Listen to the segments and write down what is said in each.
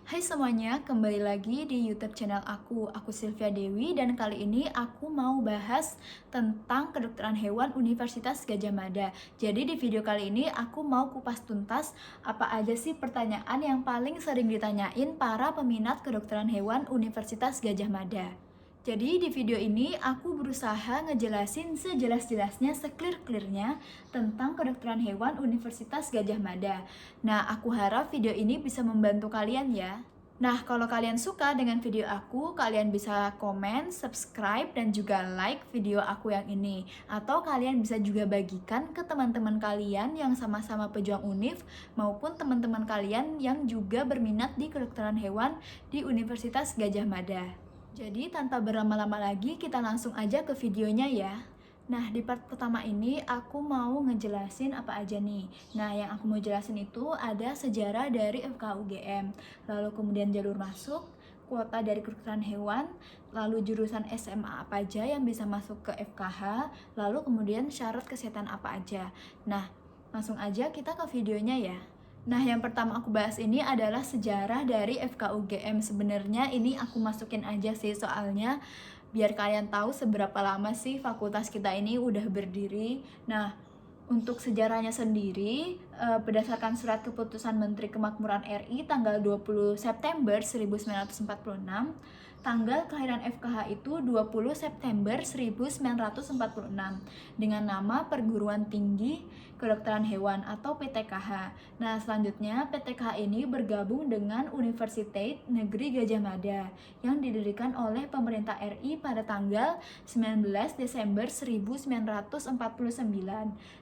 Hai semuanya, kembali lagi di YouTube channel aku Sylvia Dewi dan kali ini aku mau bahas tentang kedokteran hewan Universitas Gadjah Mada. Jadi di video kali ini aku mau kupas tuntas apa aja sih pertanyaan yang paling sering ditanyain para peminat kedokteran hewan Universitas Gadjah Mada. Jadi di video ini aku berusaha ngejelasin sejelas-jelasnya, se-clear-clearnya tentang kedokteran hewan Universitas Gadjah Mada. Nah, aku harap video ini bisa membantu kalian ya. Nah, kalau kalian suka dengan video aku, kalian bisa komen, subscribe, dan juga like video aku yang ini. Atau kalian bisa juga bagikan ke teman-teman kalian yang sama-sama pejuang UNIF maupun teman-teman kalian yang juga berminat di kedokteran hewan di Universitas Gadjah Mada. Jadi tanpa berlama-lama lagi kita langsung aja ke videonya ya. Nah, di part pertama ini aku mau ngejelasin apa aja nih. Nah, yang aku mau jelasin itu ada sejarah dari FKUGM, lalu kemudian jalur masuk, kuota dari kedokteran hewan, lalu jurusan SMA apa aja yang bisa masuk ke FKH, lalu kemudian syarat kesehatan apa aja. Nah, langsung aja kita ke videonya ya. Nah, yang pertama aku bahas ini adalah sejarah dari FKUGM. Sebenarnya ini aku masukin aja sih soalnya biar kalian tahu seberapa lama sih fakultas kita ini udah berdiri. Nah, untuk sejarahnya sendiri, berdasarkan surat keputusan Menteri Kemakmuran RI tanggal 20 September 1946, tanggal kelahiran FKH itu 20 September 1946 dengan nama Perguruan Tinggi Kedokteran Hewan atau PTKH. Nah, selanjutnya PTKH ini bergabung dengan Universitas Negeri Gadjah Mada yang didirikan oleh pemerintah RI pada tanggal 19 Desember 1949.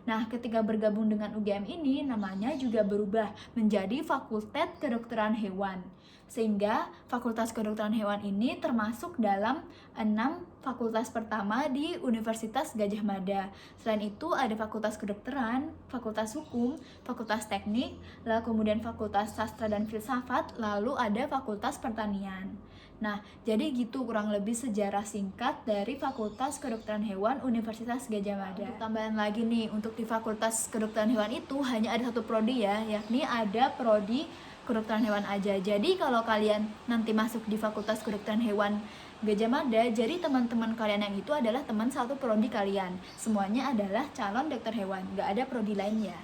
Nah, ketika bergabung dengan UGM ini, namanya juga berubah menjadi Fakultas Kedokteran Hewan. Sehingga Fakultas Kedokteran Hewan ini termasuk dalam 6 fakultas pertama di Universitas Gadjah Mada. Selain itu ada Fakultas Kedokteran, Fakultas Hukum, Fakultas Teknik, lalu kemudian Fakultas Sastra dan Filsafat, lalu ada Fakultas Pertanian. Nah, jadi gitu kurang lebih sejarah singkat dari Fakultas Kedokteran Hewan Universitas Gadjah Mada. Untuk tambahan lagi nih, untuk di Fakultas Kedokteran Hewan itu hanya ada satu prodi ya, yakni ada prodi kedokteran hewan aja. Jadi kalau kalian nanti masuk di Fakultas Kedokteran Hewan Gadjah Mada, jadi teman-teman kalian yang itu adalah teman satu prodi kalian. Semuanya adalah calon dokter hewan, nggak ada prodi lainnya.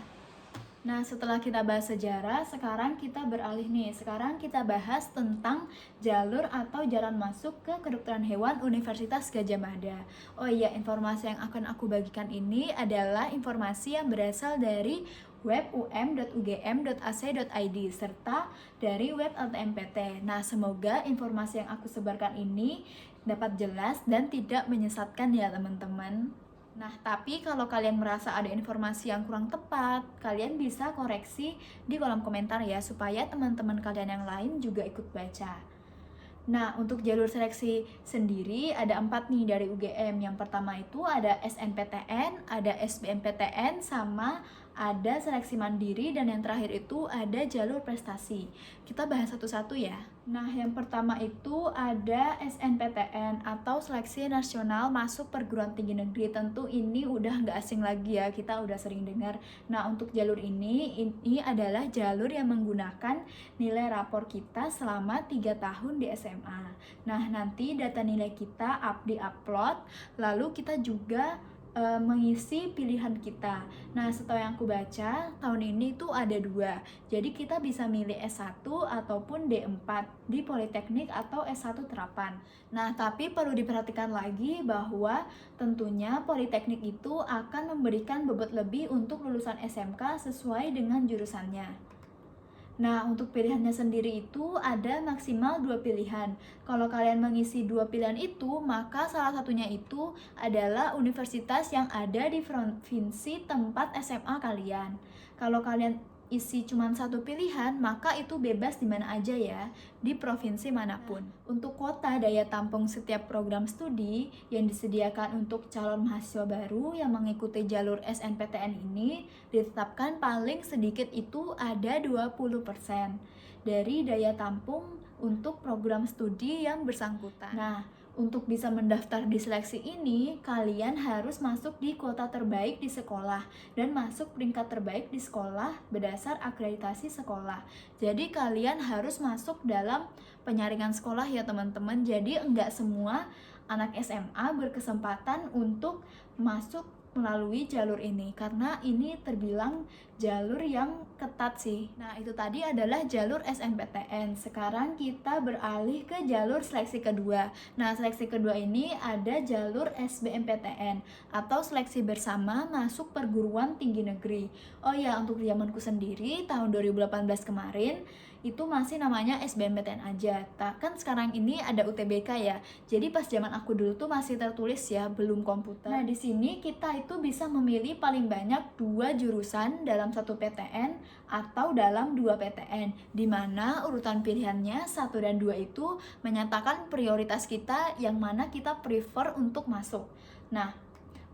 Nah, setelah kita bahas sejarah, sekarang kita beralih nih. Sekarang kita bahas tentang jalur atau jalan masuk ke kedokteran hewan Universitas Gadjah Mada. Oh iya, informasi yang akan aku bagikan ini adalah informasi yang berasal dari web um.ugm.ac.id serta dari web LTMPT. Nah, semoga informasi yang aku sebarkan ini dapat jelas dan tidak menyesatkan ya teman-teman. Nah, tapi kalau kalian merasa ada informasi yang kurang tepat, kalian bisa koreksi di kolom komentar ya, supaya teman-teman kalian yang lain juga ikut baca. Nah, untuk jalur seleksi sendiri ada 4 nih dari UGM. Yang pertama itu ada SNPTN, ada SBMPTN, sama ada seleksi mandiri, dan yang terakhir itu ada jalur prestasi. Kita bahas satu-satu ya. Nah, yang pertama itu ada SNPTN atau Seleksi Nasional Masuk Perguruan Tinggi Negeri. Tentu ini udah nggak asing lagi ya, kita udah sering dengar. Nah, untuk jalur ini adalah jalur yang menggunakan nilai rapor kita selama 3 tahun di SMA. Nah, nanti data nilai kita di-upload, lalu kita juga mengisi pilihan kita. Nah, setelah yang aku baca, tahun ini tuh ada 2. Jadi kita bisa milih S1 ataupun D4 di Politeknik atau S1 Terapan. Nah, tapi perlu diperhatikan lagi bahwa tentunya Politeknik itu akan memberikan bobot lebih untuk lulusan SMK sesuai dengan jurusannya. Nah, untuk pilihannya sendiri itu ada maksimal 2 pilihan. Kalau kalian mengisi 2 pilihan itu, maka salah satunya itu adalah universitas yang ada di provinsi tempat SMA kalian. Kalau kalian isi cuma satu pilihan, maka itu bebas di mana aja ya, di provinsi manapun. Untuk kuota daya tampung setiap program studi yang disediakan untuk calon mahasiswa baru yang mengikuti jalur SNPTN ini ditetapkan paling sedikit itu ada 20% dari daya tampung untuk program studi yang bersangkutan. Nah, Untuk bisa mendaftar di seleksi ini, kalian harus masuk di kuota terbaik di sekolah dan masuk peringkat terbaik di sekolah berdasar akreditasi sekolah. Jadi kalian harus masuk dalam penyaringan sekolah ya teman-teman. Jadi enggak semua anak SMA berkesempatan untuk masuk melalui jalur ini karena ini terbilang jalur yang ketat sih. Nah, itu tadi adalah jalur SNPTN. Sekarang kita beralih ke jalur seleksi kedua. Nah, seleksi kedua ini ada jalur SBMPTN atau seleksi bersama masuk perguruan tinggi negeri. Oh ya, untuk zamanku sendiri tahun 2018 kemarin itu masih namanya SBMPTN aja. Kan sekarang ini ada UTBK ya. Jadi pas zaman aku dulu tuh masih tertulis ya, belum komputer. Nah, di sini kita itu bisa memilih paling banyak 2 jurusan dalam satu PTN atau dalam 2 PTN, di mana urutan pilihannya 1 dan 2 itu menyatakan prioritas kita yang mana kita prefer untuk masuk. Nah,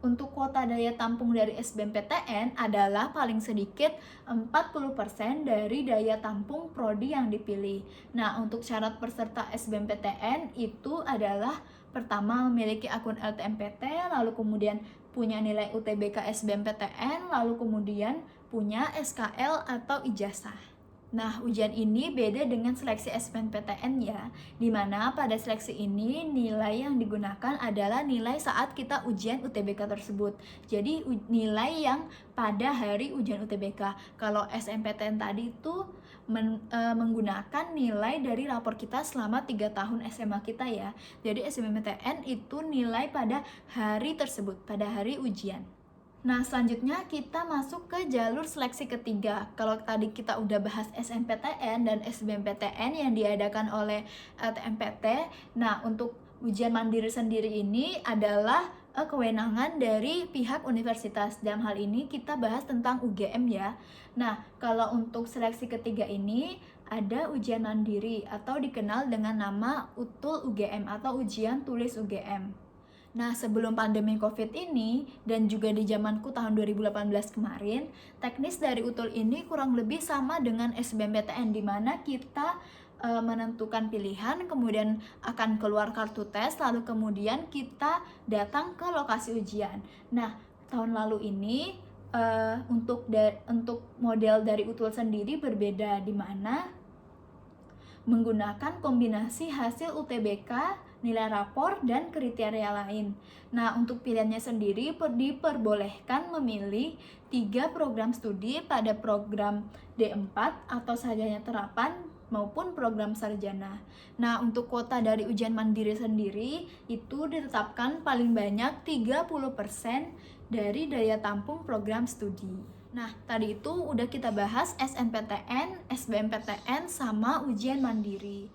untuk kuota daya tampung dari SBMPTN adalah paling sedikit 40% dari daya tampung prodi yang dipilih. Nah, untuk syarat peserta SBMPTN itu adalah pertama memiliki akun LTMPT, lalu kemudian punya nilai UTBK SBMPTN, lalu kemudian punya SKL atau ijazah. Nah, ujian ini beda dengan seleksi SBMPTN ya, dimana pada seleksi ini nilai yang digunakan adalah nilai saat kita ujian UTBK tersebut. Jadi nilai yang pada hari ujian UTBK. Kalau SNMPTN tadi itu menggunakan nilai dari rapor kita selama 3 tahun SMA kita ya. Jadi SBMPTN itu nilai pada hari tersebut, pada hari ujian. Nah, selanjutnya kita masuk ke jalur seleksi ketiga. Kalau tadi kita udah bahas SNPTN dan SBMPTN yang diadakan oleh LTMPT. Nah, untuk ujian mandiri sendiri ini adalah kewenangan dari pihak universitas. Dalam hal ini kita bahas tentang UGM ya. Nah, kalau untuk seleksi ketiga ini ada ujian mandiri atau dikenal dengan nama UTUL UGM atau ujian tulis UGM. Nah, sebelum pandemi COVID ini dan juga di zamanku tahun 2018 kemarin, teknis dari UTUL ini kurang lebih sama dengan SBMPTN, di mana kita menentukan pilihan, kemudian akan keluar kartu tes, lalu kemudian kita datang ke lokasi ujian. Nah, tahun lalu ini untuk model dari UTUL sendiri berbeda, di mana menggunakan kombinasi hasil UTBK, nilai rapor, dan kriteria lain. Nah, untuk pilihannya sendiri diperbolehkan memilih 3 program studi pada program D4 atau sarjana terapan maupun program sarjana. Nah, untuk kuota dari ujian mandiri sendiri itu ditetapkan paling banyak 30% dari daya tampung program studi. Nah, tadi itu udah kita bahas SNPTN, SBMPTN, sama ujian mandiri.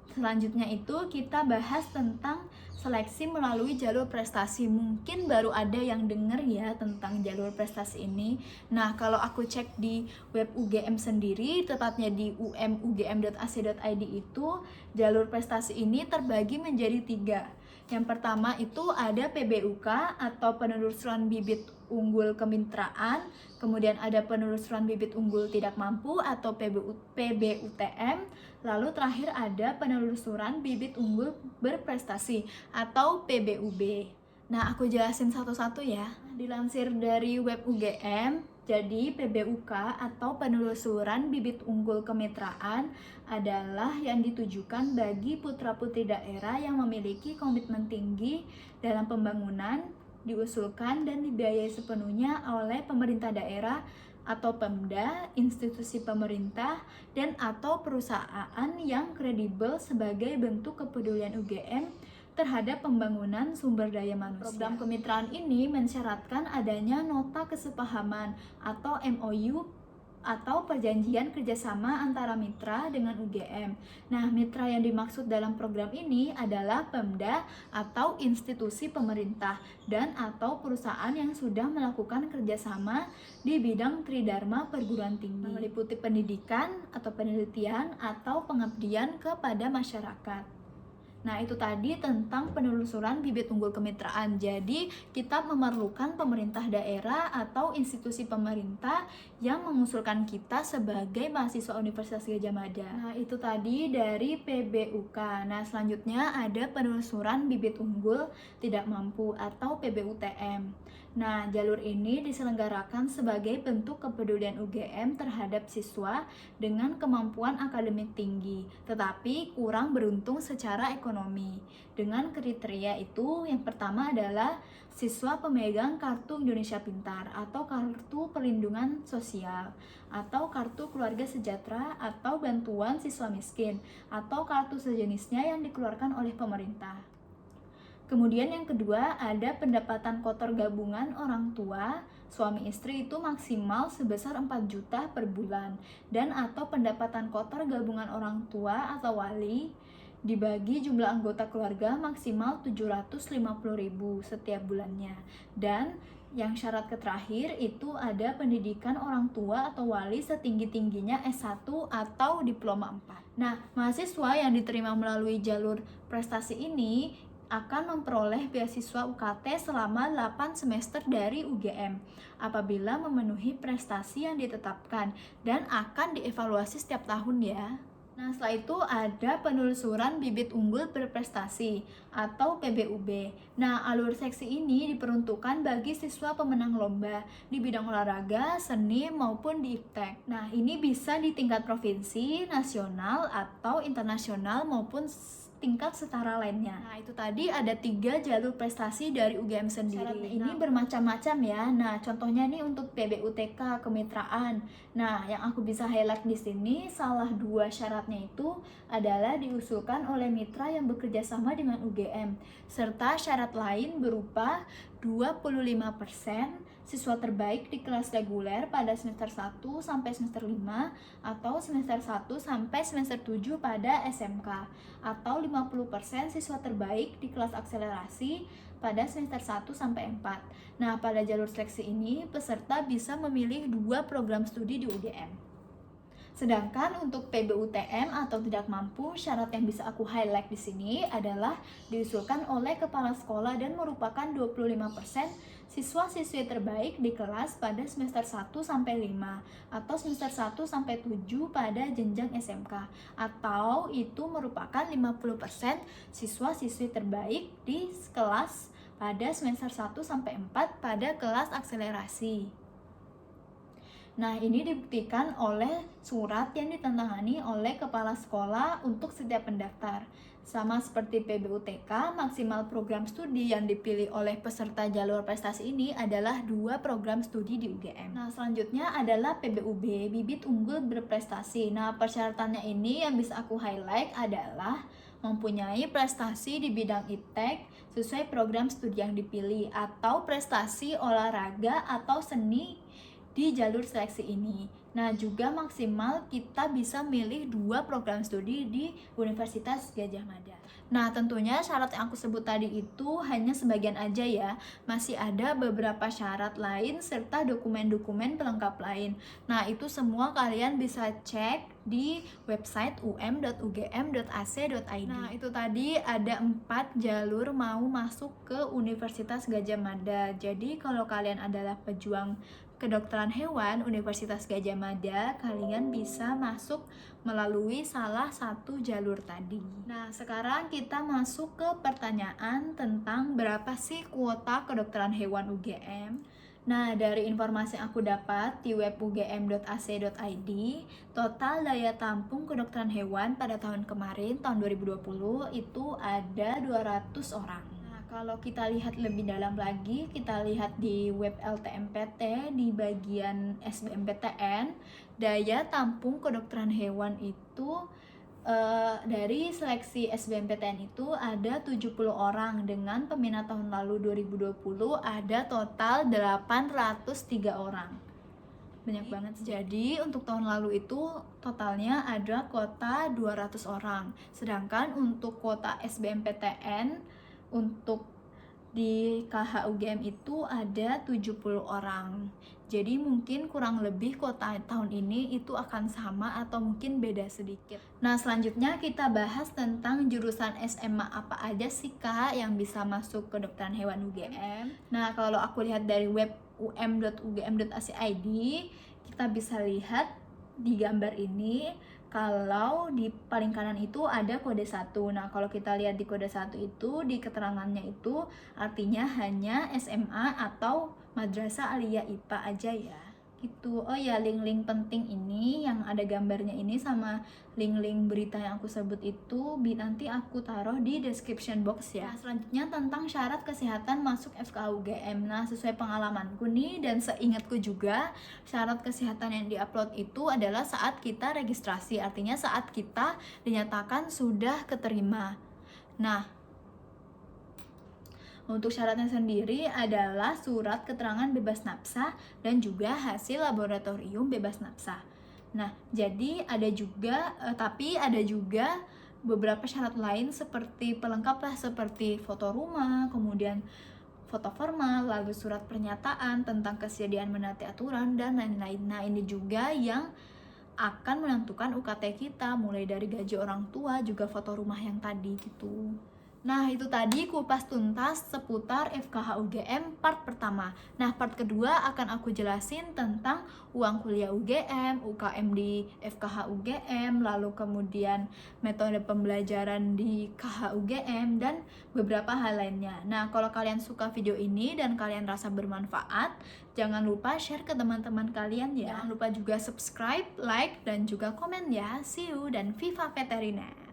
Selanjutnya itu kita bahas tentang seleksi melalui jalur prestasi. Mungkin baru ada yang denger ya tentang jalur prestasi ini. Nah, kalau aku cek di web UGM sendiri, tepatnya di umugm.ac.id itu, jalur prestasi ini terbagi menjadi 3. Yang pertama itu ada PBUK atau penelusuran bibit unggul kemitraan, kemudian ada penelusuran bibit unggul tidak mampu atau PBUTM, lalu terakhir ada penelusuran bibit unggul berprestasi atau PBUB. Nah, aku jelasin satu-satu ya. Dilansir dari web UGM, jadi PBUK atau penelusuran bibit unggul kemitraan adalah yang ditujukan bagi putra-putri daerah yang memiliki komitmen tinggi dalam pembangunan, diusulkan dan dibiayai sepenuhnya oleh pemerintah daerah atau Pemda, institusi pemerintah, dan atau perusahaan yang kredibel sebagai bentuk kepedulian UGM terhadap pembangunan sumber daya manusia. Program kemitraan ini mensyaratkan adanya nota kesepahaman atau MOU atau perjanjian kerjasama antara mitra dengan UGM. Nah, mitra yang dimaksud dalam program ini adalah Pemda atau institusi pemerintah dan atau perusahaan yang sudah melakukan kerjasama di bidang tridharma perguruan tinggi, meliputi pendidikan atau penelitian atau pengabdian kepada masyarakat. Nah, itu tadi tentang penelusuran bibit unggul kemitraan. Jadi, kita memerlukan pemerintah daerah atau institusi pemerintah yang mengusulkan kita sebagai mahasiswa Universitas Gadjah Mada. Nah, itu tadi dari PBUK. Nah, selanjutnya ada penelusuran bibit unggul tidak mampu atau PBUTM. Nah, jalur ini diselenggarakan sebagai bentuk kepedulian UGM terhadap siswa dengan kemampuan akademik tinggi, tetapi kurang beruntung secara ekonomi. Dengan kriteria itu, yang pertama adalah siswa pemegang Kartu Indonesia Pintar atau Kartu Perlindungan Sosial atau Kartu Keluarga Sejahtera atau Bantuan Siswa Miskin atau kartu sejenisnya yang dikeluarkan oleh pemerintah. Kemudian yang kedua ada pendapatan kotor gabungan orang tua, suami istri itu maksimal sebesar 4 juta per bulan dan atau pendapatan kotor gabungan orang tua atau wali dibagi jumlah anggota keluarga maksimal 750.000 setiap bulannya. Dan yang syarat terakhir itu ada pendidikan orang tua atau wali setinggi-tingginya S1 atau diploma 4. Nah, mahasiswa yang diterima melalui jalur prestasi ini akan memperoleh beasiswa UKT selama 8 semester dari UGM apabila memenuhi prestasi yang ditetapkan dan akan dievaluasi setiap tahun ya. Nah, setelah itu ada penelusuran bibit unggul berprestasi atau PBUB. Nah, alur seksi ini diperuntukkan bagi siswa pemenang lomba di bidang olahraga, seni, maupun di IPTEK. Nah, ini bisa di tingkat provinsi, nasional, atau internasional maupun tingkat setara lainnya. Nah, itu tadi ada 3 jalur prestasi dari UGM sendiri. Syaratnya ini bermacam-macam ya. Nah, contohnya nih untuk PBUTK kemitraan. Nah, yang aku bisa highlight di sini salah 2 syaratnya itu adalah diusulkan oleh mitra yang bekerja sama dengan UGM, serta syarat lain berupa 25% siswa terbaik di kelas reguler pada semester 1 sampai semester 5 atau semester 1 sampai semester 7 pada SMK atau 50% siswa terbaik di kelas akselerasi pada semester 1 sampai 4. Nah, pada jalur seleksi ini peserta bisa memilih 2 program studi di UGM. Sedangkan untuk PBUTM atau tidak mampu, syarat yang bisa aku highlight di sini adalah diusulkan oleh kepala sekolah dan merupakan 25% siswa-siswi terbaik di kelas pada semester 1 sampai 5 atau semester 1 sampai 7 pada jenjang SMK atau itu merupakan 50% siswa-siswi terbaik di kelas pada semester 1 sampai 4 pada kelas akselerasi. Nah, ini dibuktikan oleh surat yang ditandatangani oleh kepala sekolah untuk setiap pendaftar. Sama seperti PBUTK, maksimal program studi yang dipilih oleh peserta jalur prestasi ini adalah 2 program studi di UGM. Nah, selanjutnya adalah PBUB, bibit unggul berprestasi. Nah, persyaratannya ini yang bisa aku highlight adalah mempunyai prestasi di bidang IPTEK sesuai program studi yang dipilih atau prestasi olahraga atau seni di jalur seleksi ini. Nah, juga maksimal kita bisa milih 2 program studi di Universitas Gadjah Mada. Nah, tentunya syarat yang aku sebut tadi itu hanya sebagian aja ya. Masih ada beberapa syarat lain serta dokumen-dokumen pelengkap lain. Nah, itu semua kalian bisa cek di website um.ugm.ac.id. Nah, itu tadi ada 4 jalur mau masuk ke Universitas Gadjah Mada. Jadi, kalau kalian adalah pejuang kedokteran hewan Universitas Gadjah Mada, kalian bisa masuk melalui salah satu jalur tadi. Nah, sekarang kita masuk ke pertanyaan tentang berapa sih kuota kedokteran hewan UGM. Nah, dari informasi yang aku dapat di web ugm.ac.id, total daya tampung kedokteran hewan pada tahun kemarin, tahun 2020, itu ada 200 orang. Kalau kita lihat lebih dalam lagi, kita lihat di web LTMPT di bagian SBMPTN, daya tampung kedokteran hewan itu dari seleksi SBMPTN itu ada 70 orang, dengan peminat tahun lalu 2020 ada total 803 orang. Banyak banget. Jadi untuk tahun lalu itu totalnya ada kuota 200 orang. Sedangkan untuk kuota SBMPTN untuk di KH UGM itu ada 70 orang. Jadi mungkin kurang lebih kuota tahun ini itu akan sama atau mungkin beda sedikit. Nah, selanjutnya kita bahas tentang jurusan SMA apa aja sih Kak yang bisa masuk kedokteran hewan UGM. Nah, kalau aku lihat dari web um.ugm.ac.id, kita bisa lihat di gambar ini kalau di paling kanan itu ada kode 1. Nah, kalau kita lihat di kode 1 itu di keterangannya itu artinya hanya SMA atau madrasah aliyah IPA aja ya. Gitu. Oh ya, link-link penting ini yang ada gambarnya ini sama link-link berita yang aku sebut itu nanti aku taruh di description box ya. Nah, selanjutnya tentang syarat kesehatan masuk FKH UGM. Nah, sesuai pengalamanku nih dan seingatku juga, syarat kesehatan yang diupload itu adalah saat kita registrasi, artinya saat kita dinyatakan sudah keterima. Nah, untuk syaratnya sendiri adalah surat keterangan bebas napsah dan juga hasil laboratorium bebas napsah. Nah, jadi ada juga tapi ada juga beberapa syarat lain seperti pelengkap lah, seperti foto rumah, kemudian foto formal, lalu surat pernyataan tentang kesediaan menaati aturan dan lain-lain. Nah, ini juga yang akan menentukan UKT kita, mulai dari gaji orang tua juga foto rumah yang tadi gitu. Nah, itu tadi kupas tuntas seputar FKH UGM part pertama. Nah, part kedua akan aku jelasin tentang uang kuliah UGM, UKM di FKH UGM, lalu kemudian metode pembelajaran di KH UGM, dan beberapa hal lainnya. Nah, kalau kalian suka video ini dan kalian rasa bermanfaat, jangan lupa share ke teman-teman kalian ya. Jangan lupa juga subscribe, like, dan juga komen ya. See you dan Viva Veteriner!